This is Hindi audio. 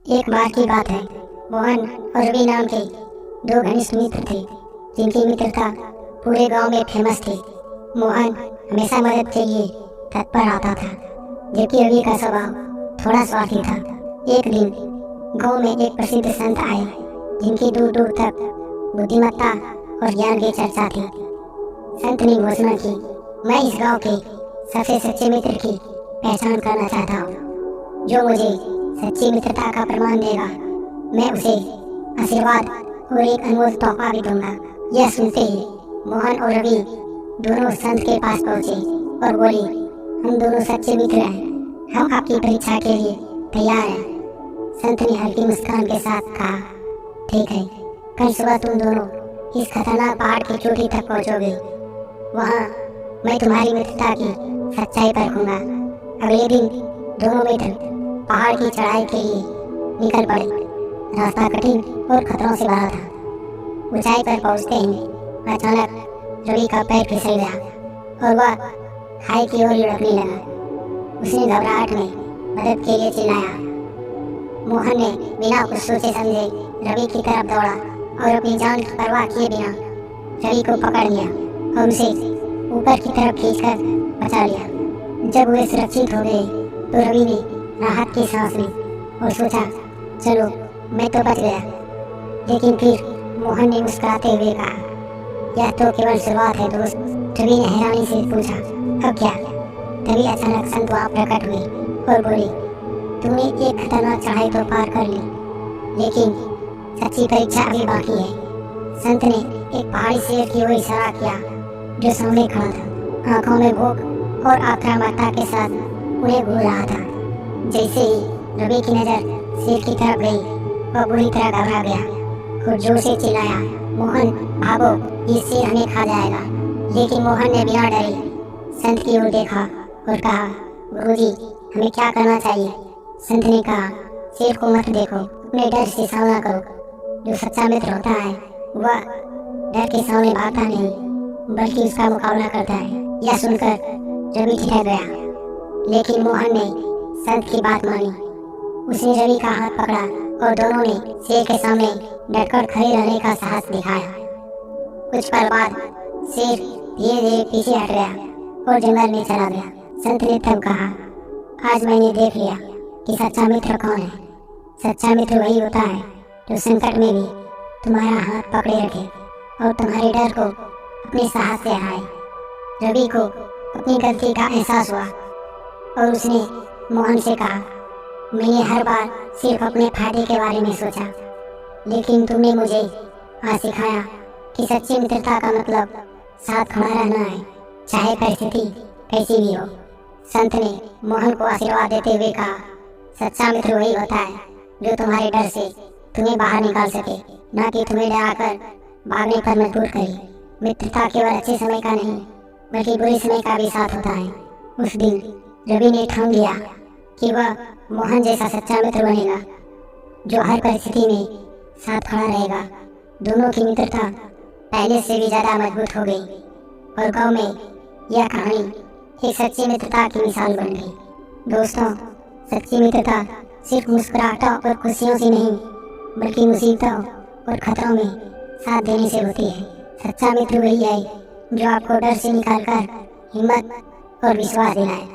एक बार की बात है। मोहन और रवि नाम के दो घनिष्ठ मित्र थे, जिनकी मित्रता पूरे गांव में फेमस थी। मोहन हमेशा मदद के लिए तत्पर आता था, जबकि रवि का स्वभाव थोड़ा स्वार्थी था। एक दिन गांव में एक प्रसिद्ध संत आए, जिनकी दूर दूर तक बुद्धिमत्ता और ज्ञान की चर्चा थी। संत ने घोषणा की, मैं इस गांव के सबसे सच्चे मित्र की पहचान करना चाहता हूँ। जो मुझे सच्ची मित्रता का प्रमाण देगा, मैं उसे आशीर्वाद और एक अनमोल तोहफा भी दूंगा। यह सुनते ही मोहन और रवि दोनों संत के पास पहुंचे और बोले, हम दोनों सच्चे मित्र हैं, हम आपकी परीक्षा के लिए तैयार हैं। संत ने हल्की मुस्कान के साथ कहा, ठीक है, कल सुबह तुम दोनों इस खतरनाक पहाड़ की चोटी तक पहुंचोगे। वहाँ मैं तुम्हारी मित्रता की सच्चाई परखूंगा। अगले दिन दोनों मित्र पहाड़ की चढ़ाई के लिए निकल पड़े। रास्ता कठिन और खतरों से भरा था। ऊंचाई पर पहुंचते ही अचानक रवि का पैर फिसल गया और वह खाई की ओर लुढ़कने लगा। उसने घबराहट में मदद के लिए चिल्लाया। मोहन ने बिना कुछ सोचे समझे रवि की तरफ दौड़ा और अपनी जान की परवाह किए बिना रवि को पकड़ लिया और उसे ऊपर की तरफ खींचकर बचा लिया। जब वे सुरक्षित हो गए तो रवि ने राहत की सांस ली और सोचा, चलो मैं तो बच गया। लेकिन फिर मोहन ने मुस्कुराते हुए कहा, यह तो केवल शुरुआत है दोस्त। रवि ने हैरानी से पूछा, अब क्या? तभी अचानक संत वहाँ प्रकट हुए और बोले, तुमने एक खतरनाक चढ़ाई तो पार कर ली, लेकिन सच्ची परीक्षा अभी बाकी है। संत ने एक पहाड़ी शेर की ओर इशारा किया, जो सामने खड़ा था, आंखों में भूख और आक्रामकता के साथ उन्हें घूर रहा था। जैसे ही रवि की नजर शेर की तरफ गई, वह बुरी तरह घबरा गया और जोर से चिल्लाया, मोहन भागो, ये शेर हमें खा जाएगा। लेकिन मोहन ने बिना डरे संत की ओर देखा और कहा, गुरुजी, हमें क्या करना चाहिए? संत ने कहा, शेर को मत देखो, अपने डर से सामना करो। जो सच्चा मित्र होता है वह डर के सामने भागता नहीं, बल्कि उसका मुकाबला करता है। यह सुनकर रवि ठिठक गया, लेकिन मोहन ने संत की बात मानी। उसने रवि का हाथ पकड़ा और दोनों ने शेर के सामने डटकर खड़े रहने का साहस दिखाया। कुछ पल बाद शेर धीरे धीरे पीछे हट गया और जंगल में चला गया। संत ने तब कहा, आज मैंने देख लिया कि सच्चा मित्र कौन है। सच्चा मित्र वही होता है जो संकट में भी तुम्हारा हाथ पकड़े रखे और तुम्हारे डर को अपने साहस से हराए। रवि को अपनी गलती का एहसास हुआ और उसने मोहन से कहा, मैंने हर बार सिर्फ अपने फायदे के बारे में सोचा, लेकिन तुमने मुझे आज सिखाया कि सच्ची मित्रता का मतलब साथ खड़ा रहना है, चाहे परिस्थिति कैसी भी हो। संत ने मोहन को आशीर्वाद देते हुए कहा, सच्चा मित्र वही होता है जो तुम्हारे डर से तुम्हें बाहर निकाल सके, न कि तुम्हें डराकर भागने पर मजबूर करे। मित्रता केवल अच्छे समय का नहीं, बल्कि बुरे समय का भी साथ होता है। उस दिन रवि ने ठान लिया कि वह मोहन जैसा सच्चा मित्र बनेगा, जो हर परिस्थिति में साथ खड़ा रहेगा। दोनों की मित्रता पहले से भी ज्यादा मजबूत हो गई और गांव में यह कहानी एक सच्ची मित्रता की मिसाल बन गई। दोस्तों, सच्ची मित्रता सिर्फ मुस्कुराहटों और खुशियों से नहीं, बल्कि मुसीबतों और खतरों में साथ देने से होती है। सच्चा मित्र वही है जो आपको डर से निकालकर हिम्मत और विश्वास दिलाए।